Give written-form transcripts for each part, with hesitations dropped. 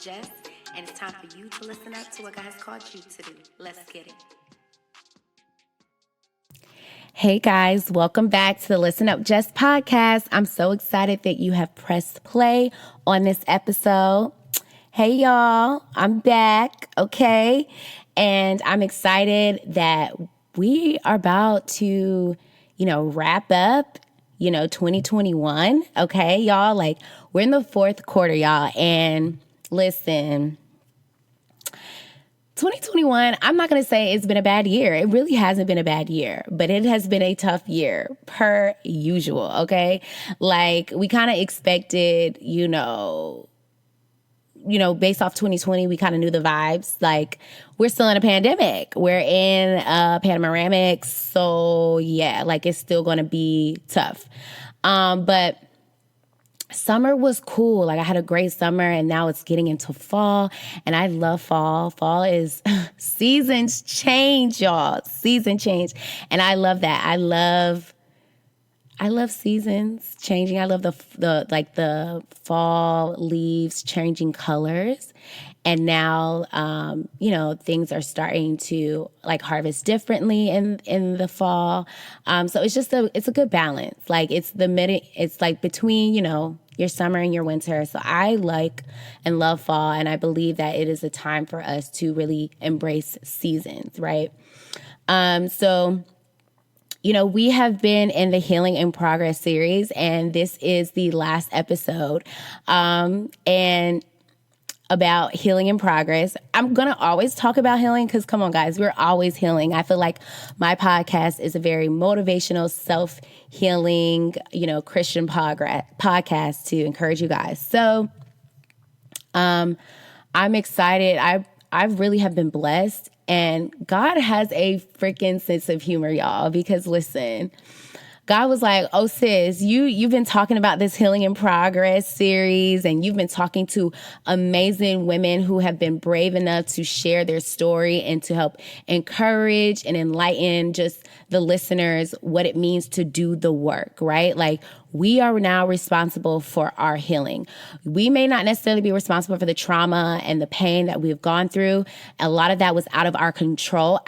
Jess, and it's time for you to listen up to what God has called you to do. Let's get it. Hey guys, welcome back to the Listen Up Jess podcast. I'm so excited that you have pressed play on this episode. Hey y'all, I'm back, okay? And I'm excited that we are about to, wrap up, 2021, okay, y'all? Like, we're in the fourth quarter, y'all, and listen, 2021, I'm not going to say it's been a bad year. It really hasn't been a bad year, but it has been a tough year per usual, okay? Like, we kind of expected, based off 2020, we kind of knew the vibes. Like, we're still in a pandemic. We're in a panoramic. So, yeah, like, it's still going to be tough. But summer was cool. Like, I had a great summer, and now it's getting into fall, and I love fall. Fall is seasons change, y'all. Season change. And I love that. I love seasons changing. I love the fall leaves changing colors. And now, things are starting to like harvest differently in the fall. So it's a good balance. Like it's like between, your summer and your winter. So I like and love fall. And I believe that it is a time for us to really embrace seasons, right? We have been in the Healing in Progress series, and this is the last episode. And about healing in progress. I'm going to always talk about healing because, come on, guys, we're always healing. I feel like my podcast is a very motivational, self-healing, Christian podcast to encourage you guys. So I'm excited. I really have been blessed. And God has a freaking sense of humor, y'all, because listen, God was like, oh, sis, you've been talking about this Healing in Progress series, and you've been talking to amazing women who have been brave enough to share their story and to help encourage and enlighten just the listeners what it means to do the work, right? Like, we are now responsible for our healing. We may not necessarily be responsible for the trauma and the pain that we've gone through. A lot of that was out of our control.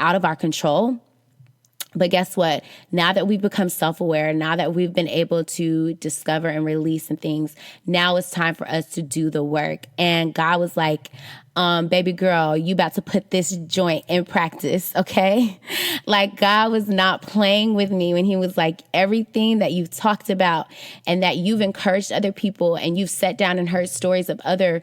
But guess what? Now that we've become self-aware, now that we've been able to discover and release some things, now it's time for us to do the work. And God was like, baby girl, you about to put this joint in practice, okay? Like, God was not playing with me when he was like, everything that you've talked about and that you've encouraged other people and you've sat down and heard stories of other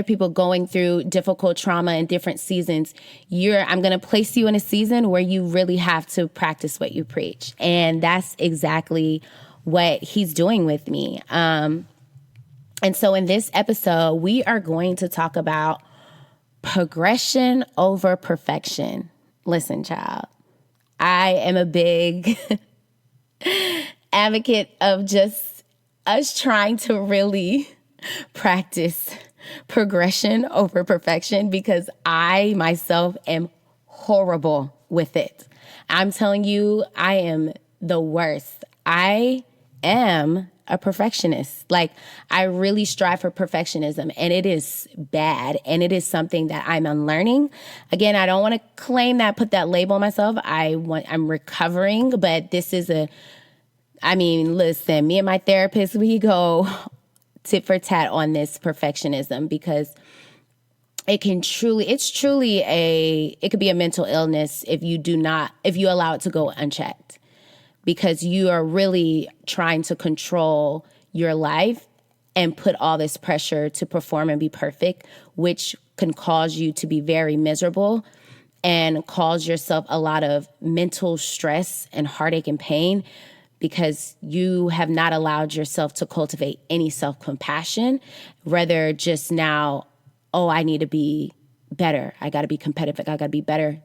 people going through difficult trauma in different seasons, I'm going to place you in a season where you really have to practice what you preach. And that's exactly what he's doing with me. And so in this episode, we are going to talk about progression over perfection. Listen, child, I am a big advocate of just us trying to really practice progression over perfection because I myself am horrible with it. I'm telling you, I am the worst. I am a perfectionist. Like, I really strive for perfectionism, and it is bad, and it is something that I'm unlearning. Again, I don't want to put that label on myself. I'm recovering, but listen, me and my therapist, we go tit for tat on this perfectionism because it could be a mental illness if you allow it to go unchecked, because you are really trying to control your life and put all this pressure to perform and be perfect, which can cause you to be very miserable and cause yourself a lot of mental stress and heartache and pain, because you have not allowed yourself to cultivate any self-compassion, rather just now, I need to be better. I got to be competitive. I got to be better.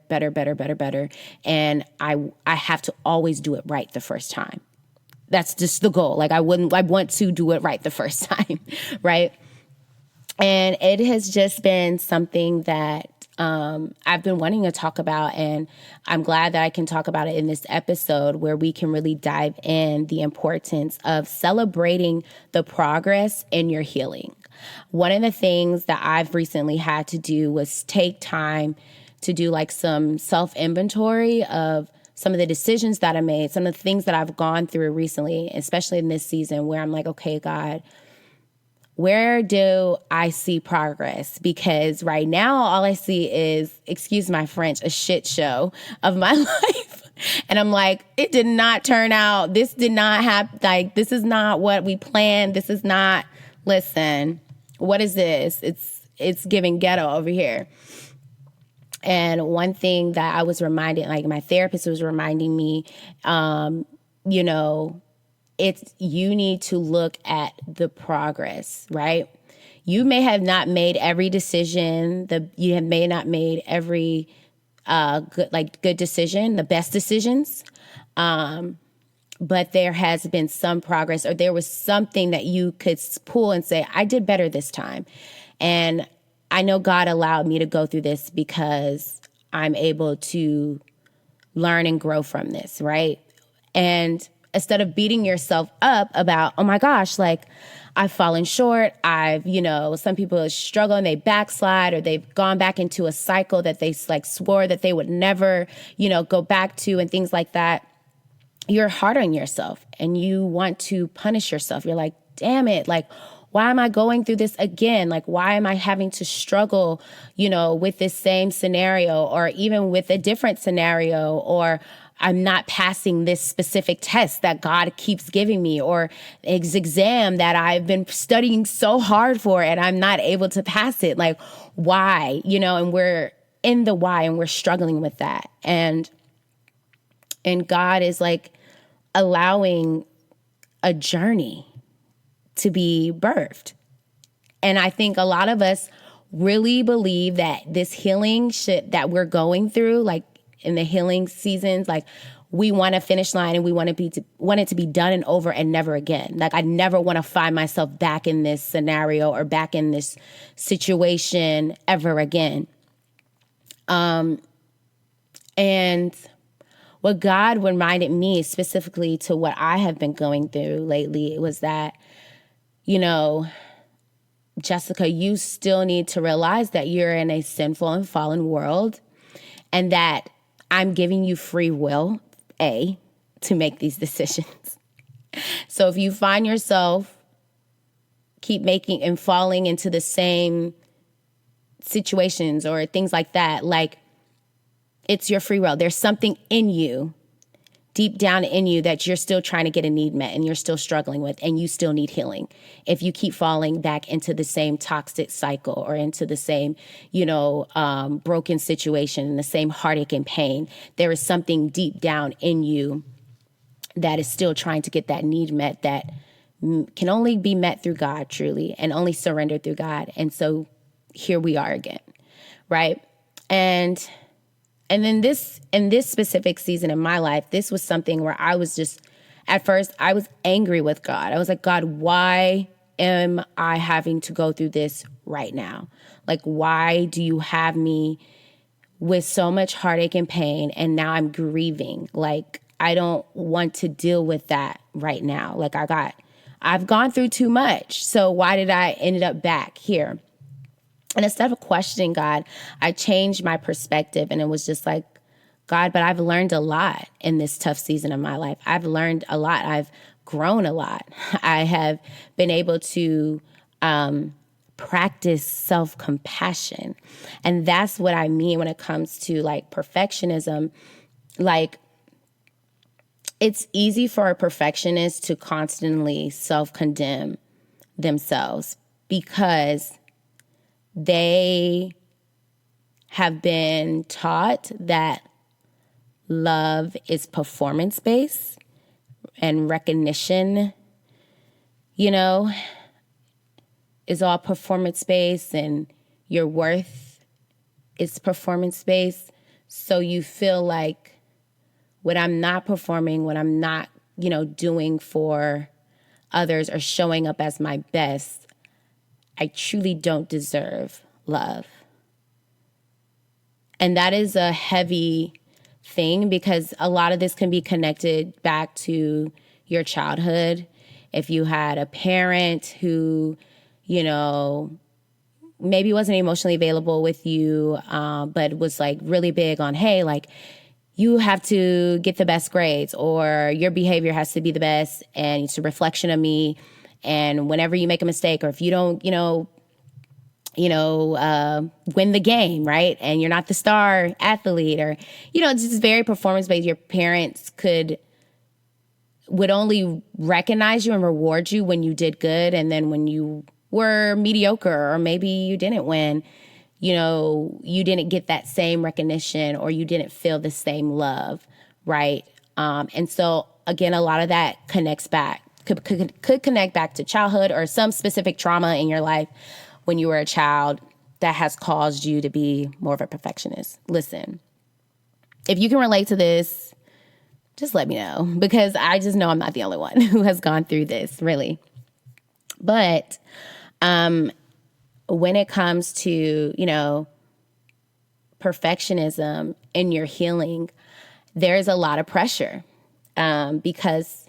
And I have to always do it right the first time. That's just the goal. Like, I want to do it right the first time, right? And it has just been something that I've been wanting to talk about, and I'm glad that I can talk about it in this episode where we can really dive in the importance of celebrating the progress in your healing. One of the things that I've recently had to do was take time to do like some self-inventory of some of the decisions that I made, some of the things that I've gone through recently, especially in this season where I'm like, okay, God, where do I see progress? Because right now, all I see is, excuse my French, a shit show of my life. And I'm like, it did not turn out. This did not happen. Like, this is not what we planned. This is not, listen, what is this? It's giving ghetto over here. And one thing that I was reminded, like my therapist was reminding me, you know, you need to look at the progress, right? You may have not made every decision. You have may not made every good decision, the best decisions. But there has been some progress, or there was something that you could pull and say, I did better this time. And I know God allowed me to go through this because I'm able to learn and grow from this, right? And instead of beating yourself up about, oh my gosh, like I've fallen short, some people struggle and they backslide, or they've gone back into a cycle that they like swore that they would never, go back to, and things like that. You're hard on yourself and you want to punish yourself. You're like, damn it, like, why am I going through this again? Like, why am I having to struggle, with this same scenario, or even with a different scenario, or I'm not passing this specific test that God keeps giving me, or exam that I've been studying so hard for and I'm not able to pass it. Like, why? And we're in the why and we're struggling with that. And God is like allowing a journey to be birthed. And I think a lot of us really believe that this healing that we're going through, like in the healing seasons, like we want a finish line and we want it to be done and over and never again. Like I never want to find myself back in this scenario or back in this situation ever again. And what God reminded me specifically to what I have been going through lately was that, Jessica, you still need to realize that you're in a sinful and fallen world, and that I'm giving you free will, to make these decisions. So if you find yourself keep making and falling into the same situations or things like that, like it's your free will. There's something in you, deep down in you, that you're still trying to get a need met and you're still struggling with, and you still need healing. If you keep falling back into the same toxic cycle or into the same, broken situation and the same heartache and pain, there is something deep down in you that is still trying to get that need met that can only be met through God, truly, and only surrendered through God. And so here we are again, right? And then in this specific season in my life, this was something where I was just, at first, I was angry with God. I was like, God, why am I having to go through this right now? Like, why do you have me with so much heartache and pain, and now I'm grieving? Like, I don't want to deal with that right now. Like, I've gone through too much. So why did I end up back here? And instead of questioning God, I changed my perspective, and it was just like, God, but I've learned a lot in this tough season of my life. I've learned a lot. I've grown a lot. I have been able to practice self-compassion. And that's what I mean when it comes to like perfectionism. Like, it's easy for a perfectionist to constantly self-condemn themselves because they have been taught that love is performance-based and recognition, is all performance-based, and your worth is performance-based. So you feel like when I'm not performing, when I'm not, doing for others or showing up as my best, I truly don't deserve love. And that is a heavy thing because a lot of this can be connected back to your childhood. If you had a parent who, you know, maybe wasn't emotionally available with you, but was like really big on, hey, like, you have to get the best grades, or your behavior has to be the best, and it's a reflection of me. And whenever you make a mistake, or if you don't, win the game, right? And you're not the star athlete, or, it's just very performance based. Your parents would only recognize you and reward you when you did good. And then when you were mediocre, or maybe you didn't win, you didn't get that same recognition, or you didn't feel the same love, right? And so again, a lot of that connects back, could connect back to childhood, or some specific trauma in your life when you were a child that has caused you to be more of a perfectionist. Listen, if you can relate to this, just let me know, because I just know I'm not the only one who has gone through this, really. But when it comes to, perfectionism in your healing, there's a lot of pressure, because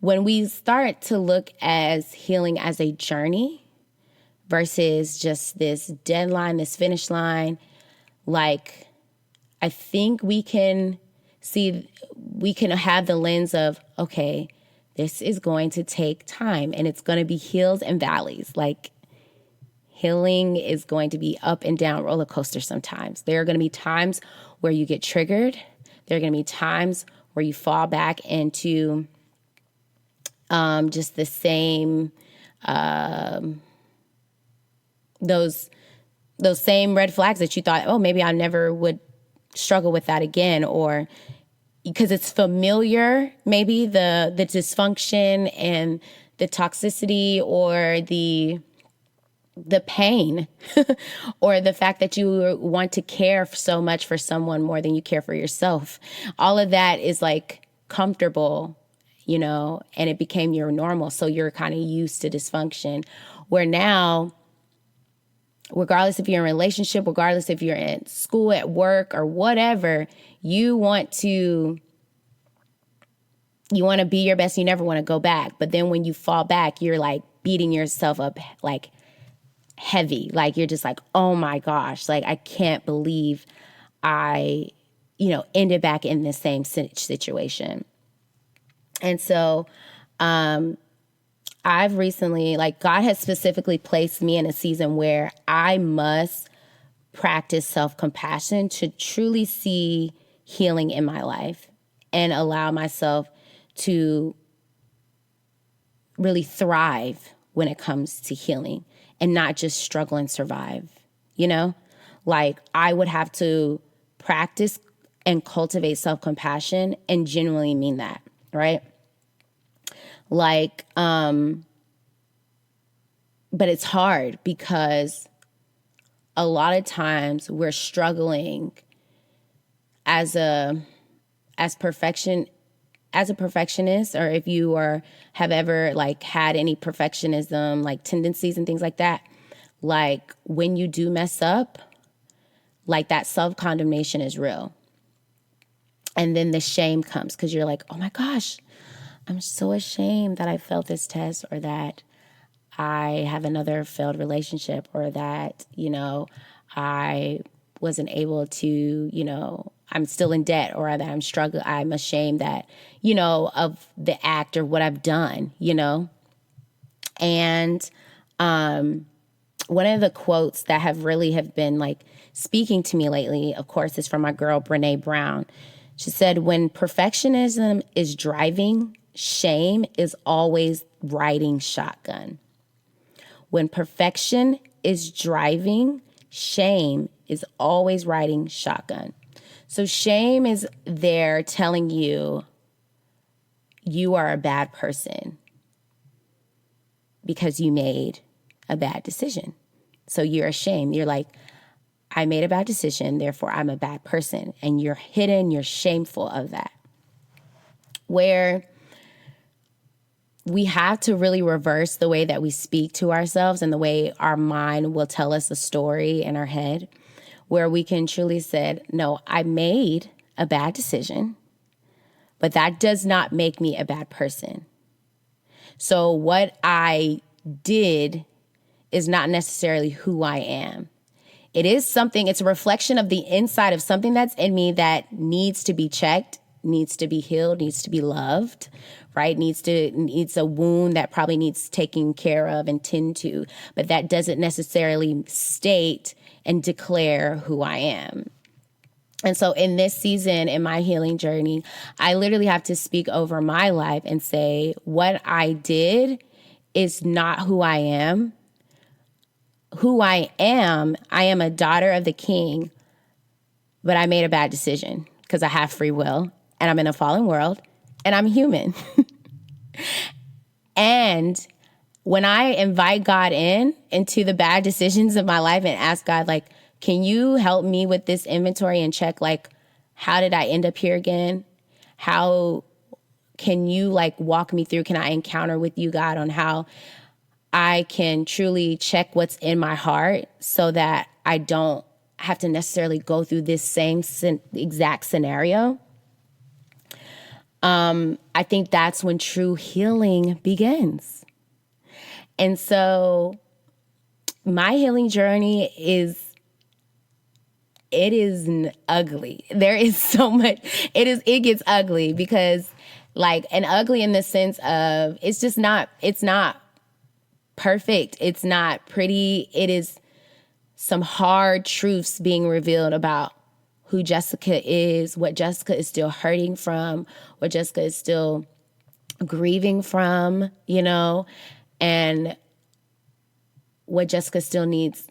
when we start to look as healing as a journey versus just this deadline, this finish line, like, I think we can have the lens of, okay, this is going to take time, and it's going to be hills and valleys. Like, healing is going to be up and down roller coaster sometimes. There are going to be times where you get triggered. There are going to be times where you fall back into just the same, those same red flags that you thought, oh, maybe I never would struggle with that again, or because it's familiar, maybe the dysfunction and the toxicity, or the pain, or the fact that you want to care so much for someone more than you care for yourself. All of that is like comfortable, and it became your normal. So you're kind of used to dysfunction, where now, regardless if you're in a relationship, regardless if you're in school, at work, or whatever, you want to be your best. You never want to go back. But then when you fall back, you're like beating yourself up like heavy. Like, you're just like, oh my gosh, like, I can't believe I, ended back in the same situation. And so, I've recently, like, God has specifically placed me in a season where I must practice self-compassion to truly see healing in my life, and allow myself to really thrive when it comes to healing, and not just struggle and survive, Like, I would have to practice and cultivate self-compassion and genuinely mean that, right? Like, but it's hard, because a lot of times we're struggling as a perfectionist, or if you have ever like had any perfectionism like tendencies and things like that, like, when you do mess up, like, that self-condemnation is real. And then the shame comes, because you're like, oh my gosh, I'm so ashamed that I failed this test, or that I have another failed relationship, or that, I wasn't able to, I'm still in debt, or that I'm struggling. I'm ashamed that, of the act or what I've done, And one of the quotes that have been like speaking to me lately, of course, is from my girl, Brene Brown. She said, when perfectionism is driving, shame is always riding shotgun. When perfection is driving, shame is always riding shotgun. So shame is there telling you you are a bad person because you made a bad decision. So you're ashamed. You're like, I made a bad decision, therefore I'm a bad person. And you're hidden, you're shameful of that. Where we have to really reverse the way that we speak to ourselves and the way our mind will tell us a story in our head, where we can truly say, no, I made a bad decision, but that does not make me a bad person. So what I did is not necessarily who I am. It is something, it's a reflection of the inside of something that's in me that needs to be checked, needs to be healed, needs to be loved, right? Needs a wound that probably needs taking care of and tend to, but that doesn't necessarily state and declare who I am. And so in this season, in my healing journey, I literally have to speak over my life and say, what I did is not who I am. Who I am a daughter of the King, but I made a bad decision because I have free will and I'm in a fallen world and I'm human. And when I invite God into the bad decisions of my life and ask God, like, can you help me with this inventory and check, like, how did I end up here again? How can you, like, walk me through? Can I encounter with you, God, on how I can truly check what's in my heart so that I don't have to necessarily go through this same exact scenario? I think that's when true healing begins. And so my healing journey is ugly. There is so much. It gets ugly because, like, and ugly in the sense of it's not perfect. It's not pretty. It is some hard truths being revealed about who Jessica is, what Jessica is still hurting from, what Jessica is still grieving from, and what Jessica still needs,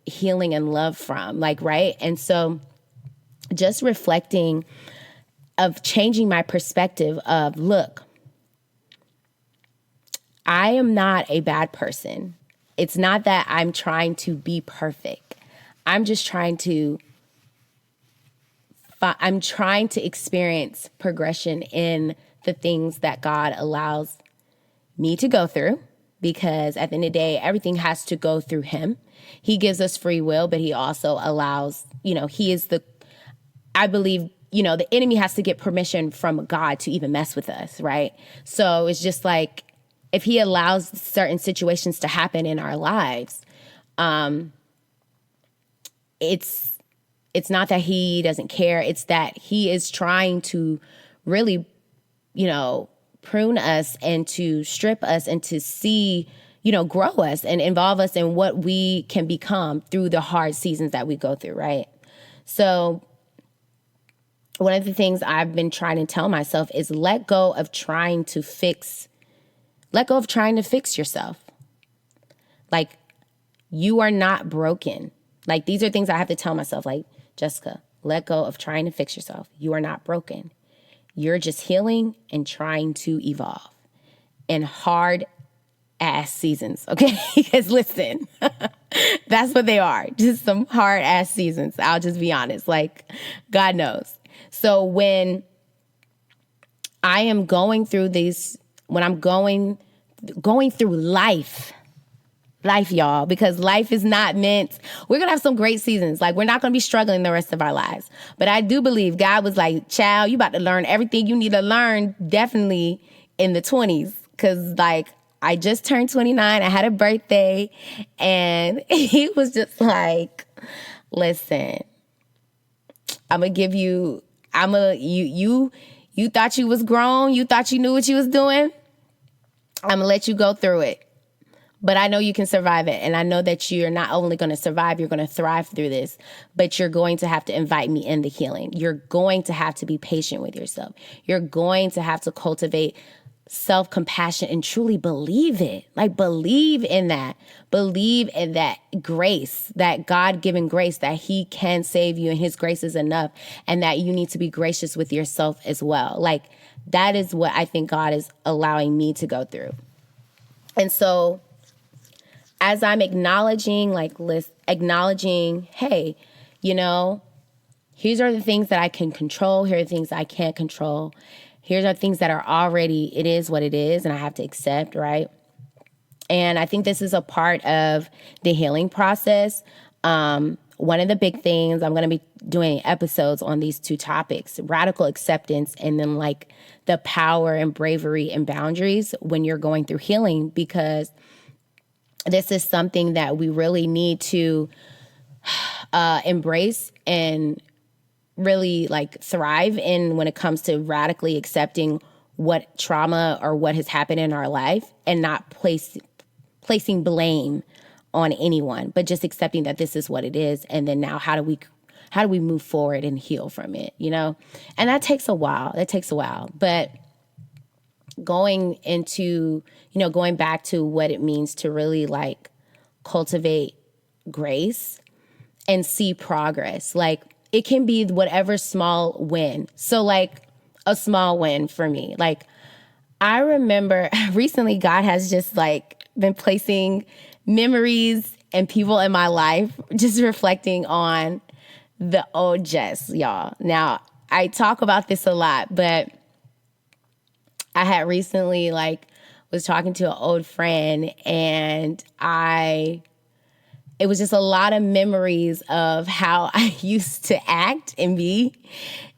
healing and love from, like, right? And so just reflecting of changing my perspective of, look, I am not a bad person. It's not that I'm trying to be perfect. I'm just trying to experience progression in the things that God allows me to go through, because at the end of the day, everything has to go through him. He gives us free will, but he also allows, I believe, the enemy has to get permission from God to even mess with us, right? So it's just like, if he allows certain situations to happen in our lives, it's not that he doesn't care. It's that he is trying to really, prune us and to strip us and to see, grow us and involve us in what we can become through the hard seasons that we go through, right? So one of the things I've been trying to tell myself is let go of trying to fix yourself. Like, you are not broken. Like, these are things I have to tell myself, like, Jessica, let go of trying to fix yourself. You are not broken. You're just healing and trying to evolve in hard ass seasons, okay? Because listen, that's what they are. Just some hard ass seasons. I'll just be honest. Like, God knows. So when I am going through when I'm going through life, y'all, because life is not meant, we're going to have some great seasons. Like, we're not going to be struggling the rest of our lives. But I do believe God was like, child, you about to learn everything you need to learn definitely in the 20s. Because, like, I just turned 29. I had a birthday. And he was just like, listen, I'm going to give you, you thought you was grown. You thought you knew what you was doing. I'm going to let you go through it. But I know you can survive it. And I know that you're not only going to survive, you're going to thrive through this, but you're going to have to invite me in the healing. You're going to have to be patient with yourself. You're going to have to cultivate self-compassion and truly believe it. Like, believe in that. Believe in that grace, that God-given grace, that he can save you and his grace is enough, and that you need to be gracious with yourself as well. Like, that is what I think God is allowing me to go through. And so as I'm acknowledging, hey, here's are the things that I can control. Here are the things I can't control. Here's are things that are already, it is what it is, and I have to accept, right? And I think this is a part of the healing process. One of the big things, I'm going to be doing episodes on these two topics, radical acceptance and then like the power and bravery and boundaries when you're going through healing, because this is something that we really need to embrace and really like thrive in when it comes to radically accepting what trauma or what has happened in our life and not placing blame on anyone, but just accepting that this is what it is. And then now how do we move forward and heal from it, you know? And that takes a while. But going into, going back to what it means to really like cultivate grace and see progress. Like it can be whatever small win. So like a small win for me. Like I remember recently God has just like been placing memories and people in my life, just reflecting on the old Jess, y'all. Now I talk about this a lot, but I had recently like was talking to an old friend and it was just a lot of memories of how I used to act and be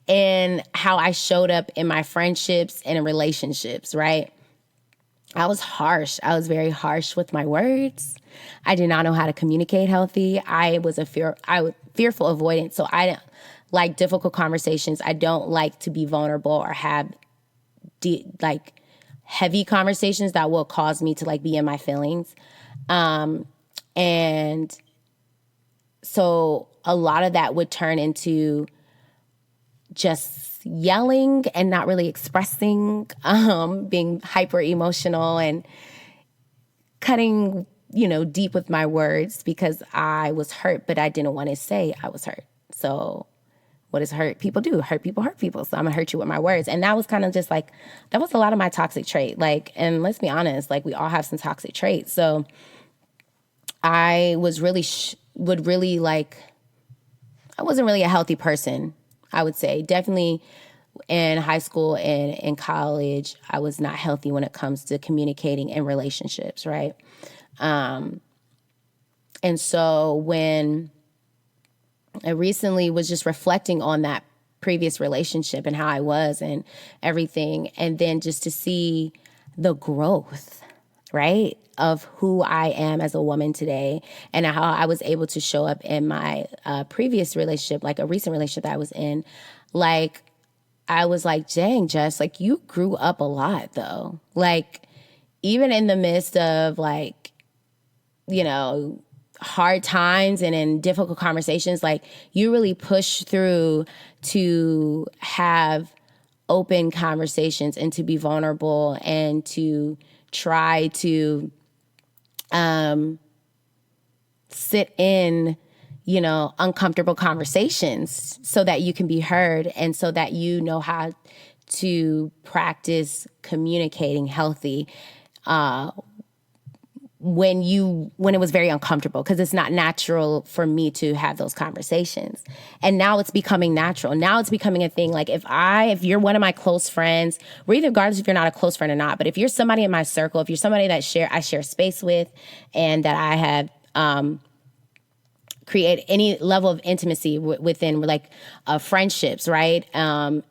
and how I showed up in my friendships and in relationships, right? I was harsh. I was very harsh with my words. I did not know how to communicate healthy. I was fearful avoidant. So I didn't like difficult conversations. I don't like to be vulnerable or have like heavy conversations that will cause me to like be in my feelings. And so a lot of that would turn into just yelling and not really expressing, being hyper emotional and cutting, deep with my words because I was hurt, but I didn't want to say I was hurt. So what does hurt people do? Hurt people hurt people. So I'm gonna hurt you with my words. And that was kind of just like, that was a lot of my toxic trait. Like, and let's be honest, like we all have some toxic traits. So I was really, I wasn't really a healthy person, I would say. Definitely in high school and in college, I was not healthy when it comes to communicating in relationships, right? And so when I recently was just reflecting on that previous relationship and how I was and everything, and then just to see the growth, right, of who I am as a woman today and how I was able to show up in my previous relationship, like a recent relationship that I was in, like, I was like, dang, Jess, like you grew up a lot though. Like even in the midst of like, hard times and in difficult conversations, like you really push through to have open conversations and to be vulnerable and to try to sit in, uncomfortable conversations so that you can be heard and so that you know how to practice communicating healthy when it was very uncomfortable, because it's not natural for me to have those conversations. And now it's becoming natural. Now it's becoming a thing. Like if you're one of my close friends, regardless if you're not a close friend or not, but if you're somebody in my circle, if you're somebody that I share space with and that I have create any level of intimacy within like friendships, right? And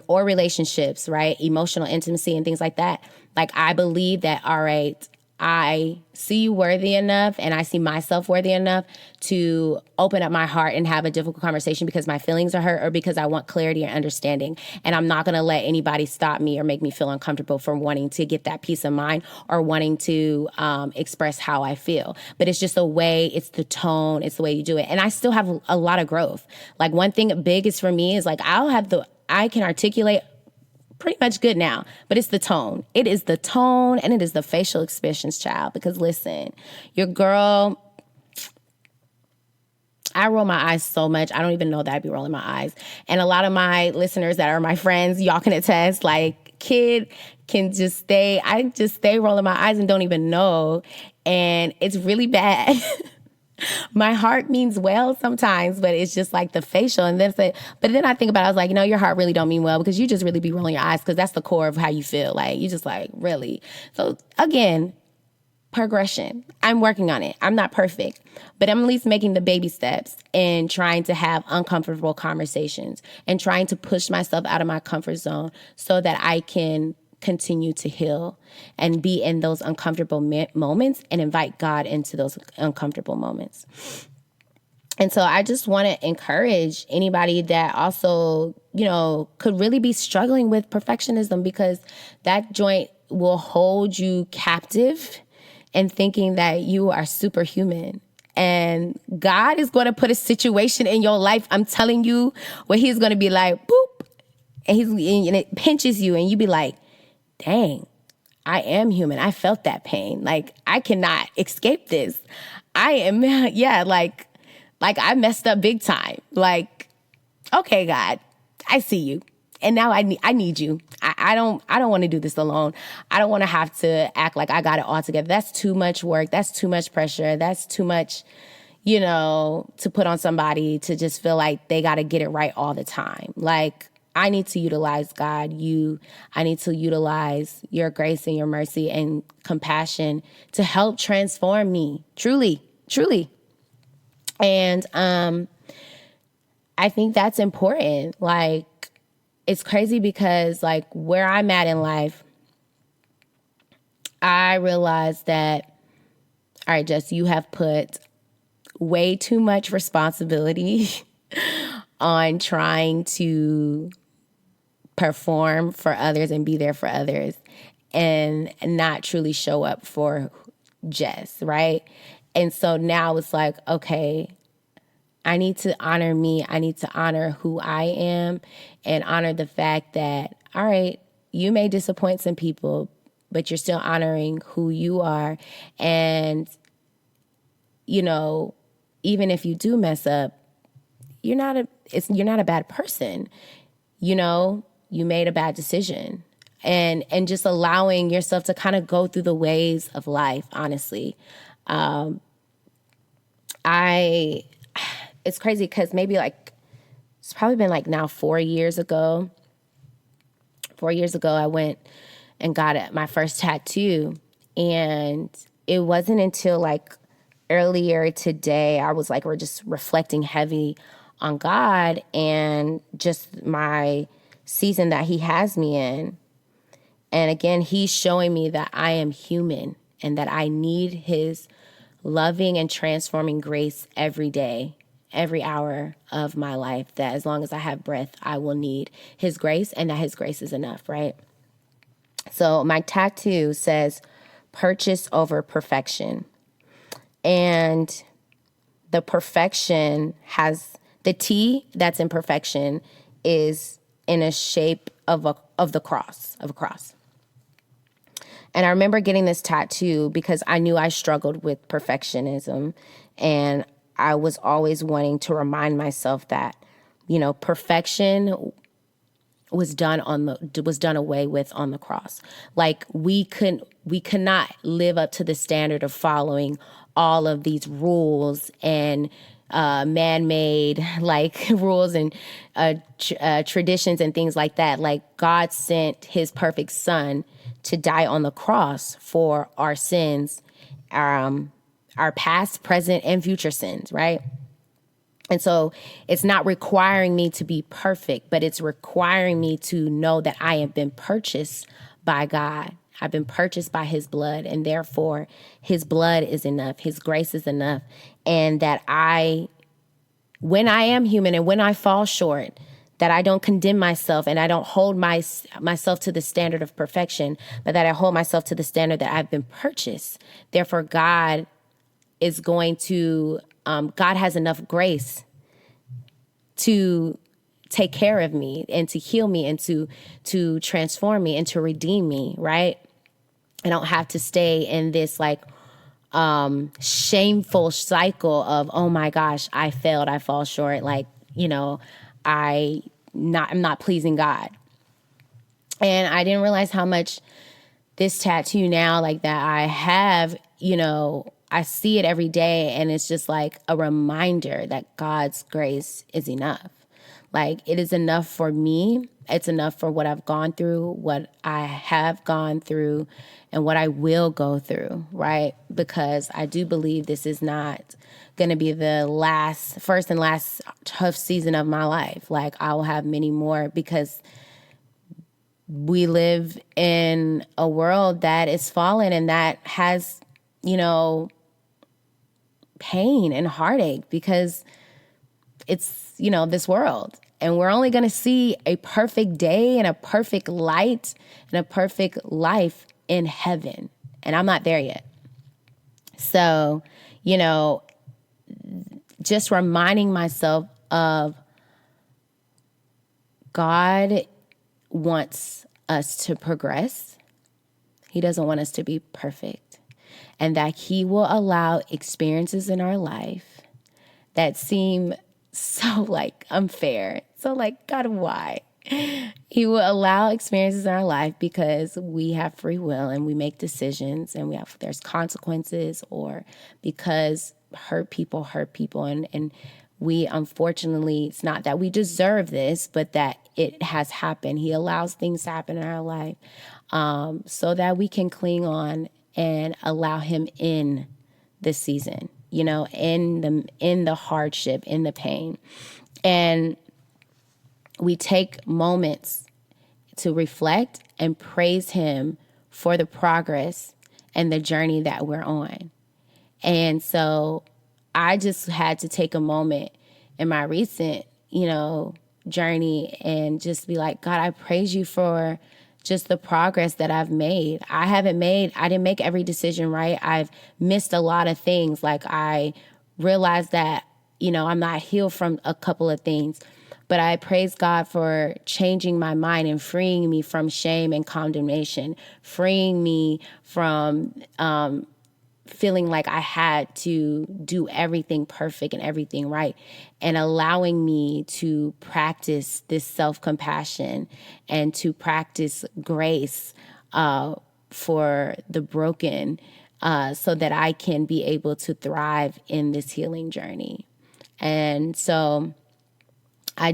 or relationships, right? Emotional intimacy and things like that. Like I believe that, all right, I see you worthy enough and I see myself worthy enough to open up my heart and have a difficult conversation because my feelings are hurt or because I want clarity and understanding. And I'm not going to let anybody stop me or make me feel uncomfortable from wanting to get that peace of mind or wanting to express how I feel. But it's just the way, it's the tone, it's the way you do it. And I still have a lot of growth. Like one thing big is for me is like I can articulate pretty much good now, but it's the tone. It is the tone and it is the facial expressions, child. Because listen, your girl, I roll my eyes so much. I don't even know that I'd be rolling my eyes. And a lot of my listeners that are my friends, y'all can attest, like kid can just stay rolling my eyes and don't even know. And it's really bad. My heart means well sometimes, but it's just like the facial. And but then I think about it, I was like, your heart really don't mean well because you just really be rolling your eyes because that's the core of how you feel. Like, you just like, really? So again, progression. I'm working on it. I'm not perfect, but I'm at least making the baby steps and trying to have uncomfortable conversations and trying to push myself out of my comfort zone so that I can continue to heal and be in those uncomfortable moments and invite God into those uncomfortable moments. And so I just want to encourage anybody that also, could really be struggling with perfectionism, because that joint will hold you captive and thinking that you are superhuman. And God is going to put a situation in your life, I'm telling you, where he's going to be like, boop, and it pinches you and you be like, dang, I am human. I felt that pain. Like, I cannot escape this. I am, like I messed up big time. Like, okay, God, I see you. And now I need you. I don't want to do this alone. I don't want to have to act like I got it all together. That's too much work. That's too much pressure. That's too much, to put on somebody to just feel like they got to get it right all the time. Like, I need to utilize God, I need to utilize your grace and your mercy and compassion to help transform me. Truly, truly. And I think that's important. Like, it's crazy because, like, where I'm at in life, I realized that, all right, Jess, you have put way too much responsibility on trying to perform for others and be there for others and not truly show up for Jess, right? And so now it's like, okay, I need to honor me. I need to honor who I am and honor the fact that, all right, you may disappoint some people, but you're still honoring who you are. And, even if you do mess up, you're not a bad person. You made a bad decision. And just allowing yourself to kind of go through the ways of life, honestly. It's crazy because maybe it's probably been now 4 years ago. 4 years ago, I went and got my first tattoo. And it wasn't until earlier today, I was we're just reflecting heavy on God and just my season that he has me in. And again, he's showing me that I am human and that I need his loving and transforming grace every day, every hour of my life, that as long as I have breath, I will need his grace, and that his grace is enough, right? So my tattoo says, purchase over perfection. And the perfection has, the T that's in perfection is in a shape of a cross. And I remember getting this tattoo because I knew I struggled with perfectionism, and I was always wanting to remind myself that, perfection was done away with on the cross. Like, we could not live up to the standard of following all of these rules and man-made rules and traditions and things like that. Like, God sent his perfect son to die on the cross for our sins, our past, present, and future sins, right? And so it's not requiring me to be perfect, but it's requiring me to know that I have been purchased by God. I've been purchased by his blood, and therefore his blood is enough. His grace is enough. And that when I am human and when I fall short, that I don't condemn myself and I don't hold myself to the standard of perfection, but that I hold myself to the standard that I've been purchased. Therefore, God is going to, God has enough grace to take care of me and to heal me and to transform me and to redeem me, right? I don't have to stay in this shameful cycle of, oh my gosh, I failed, I fall short. I'm not pleasing God. And I didn't realize how much this tattoo now, that I have, I see it every day, and it's just a reminder that God's grace is enough. It is enough for me. It's enough for what I've gone through, what I have gone through, and what I will go through, right? Because I do believe this is not going to be the first and last tough season of my life. I will have many more, because we live in a world that is fallen and that has, you know, pain and heartache because it's, you know, this world. And we're only going to see a perfect day and a perfect light and a perfect life in heaven. And I'm not there yet. So, you know, just reminding myself of God wants us to progress. He doesn't want us to be perfect. And that he will allow experiences in our life that seem so like unfair. So like, God, why? He will allow experiences in our life because we have free will and we make decisions and there's consequences, or because hurt people and we, unfortunately, it's not that we deserve this, but that it has happened. He allows things to happen in our life so that we can cling on and allow him in this season, you know, in the hardship, in the pain. And we take moments to reflect and praise him for the progress and the journey that we're on. And so I just had to take a moment in my recent, you know, journey and just be like, God, I praise you for just the progress that I've made. I didn't make every decision right. I've missed a lot of things. Like I realized that, you know, I'm not healed from a couple of things, but I praise God for changing my mind and freeing me from shame and condemnation, freeing me from, feeling like I had to do everything perfect and everything right, and allowing me to practice this self-compassion and to practice grace for the broken so that I can be able to thrive in this healing journey. And so I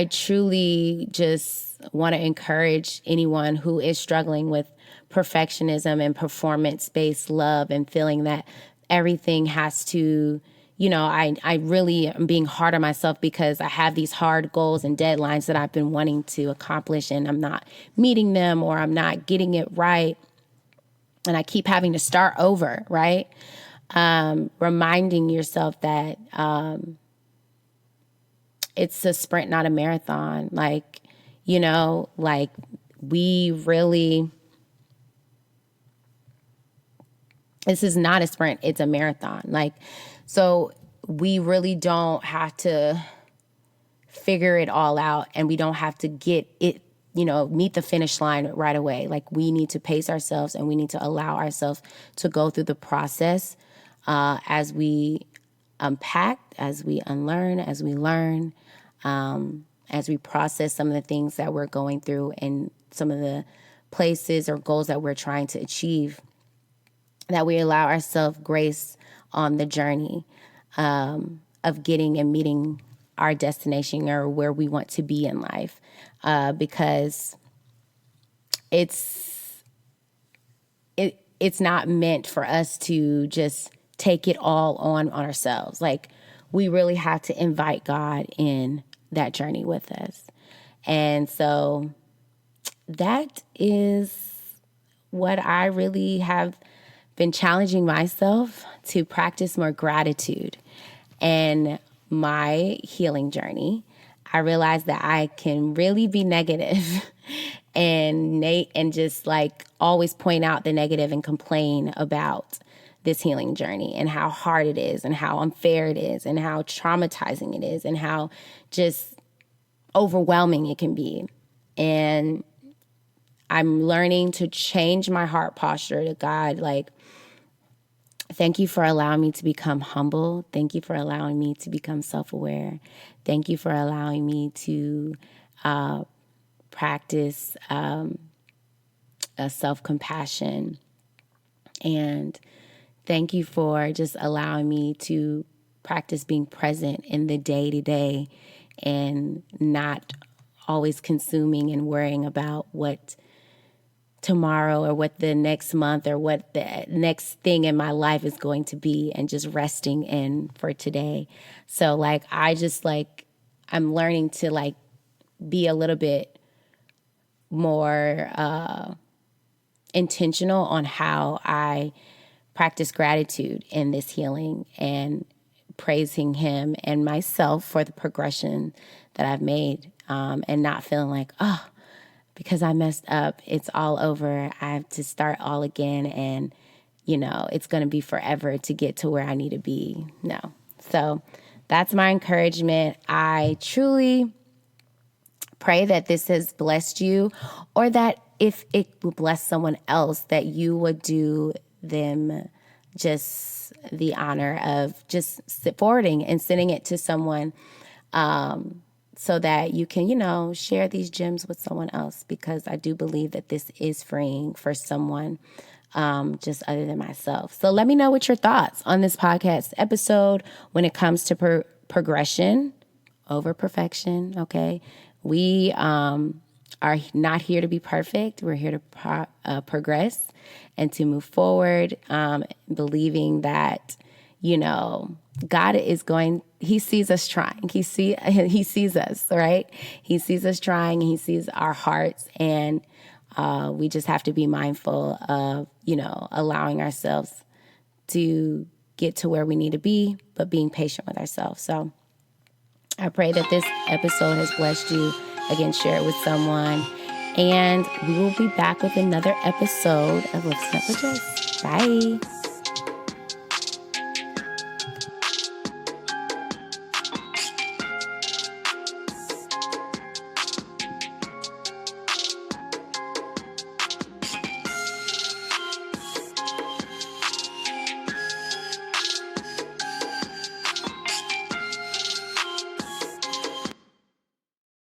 truly just want to encourage anyone who is struggling with perfectionism and performance-based love and feeling that everything has to, you know, I really am being hard on myself because I have these hard goals and deadlines that I've been wanting to accomplish and I'm not meeting them or I'm not getting it right. And I keep having to start over, right? Reminding yourself that it's a sprint, not a marathon. Like, you know, like this is not a sprint, it's a marathon. Like, so we really don't have to figure it all out and we don't have to get it, you know, meet the finish line right away. Like we need to pace ourselves and we need to allow ourselves to go through the process as we unpack, as we unlearn, as we learn, as we process some of the things that we're going through and some of the places or goals that we're trying to achieve, that we allow ourselves grace on the journey of getting and meeting our destination or where we want to be in life, because it's not meant for us to just take it all on ourselves. Like we really have to invite God in that journey with us. And so that is what I really have been challenging myself to practice more gratitude. And my healing journey, I realized that I can really be negative and just like always point out the negative and complain about this healing journey and how hard it is and how unfair it is and how traumatizing it is and how just overwhelming it can be. And I'm learning to change my heart posture to God. Like, thank you for allowing me to become humble. Thank you for allowing me to become self-aware. Thank you for allowing me to practice a self-compassion. And thank you for just allowing me to practice being present in the day-to-day and not always consuming and worrying about what tomorrow or what the next month or what the next thing in my life is going to be, and just resting in for today. So I'm learning to like be a little bit more intentional on how I practice gratitude in this healing and praising him and myself for the progression that I've made, and not feeling like, oh, because I messed up, it's all over. I have to start all again, and it's going to be forever to get to where I need to be. No. So that's my encouragement. I truly pray that this has blessed you, or that if it will bless someone else, that you would do them just the honor of just forwarding and sending it to someone, so that you can, share these gems with someone else, because I do believe that this is freeing for someone, just other than myself. So let me know what your thoughts on this podcast episode when it comes to progression over perfection. Okay. We are not here to be perfect. We're here to progress and to move forward, believing that, God is he sees us trying. He sees us, right? He sees us trying, and he sees our hearts. And we just have to be mindful of, allowing ourselves to get to where we need to be, but being patient with ourselves. So I pray that this episode has blessed you. Again, share it with someone. And we will be back with another episode of Listen Up with Jess. Bye.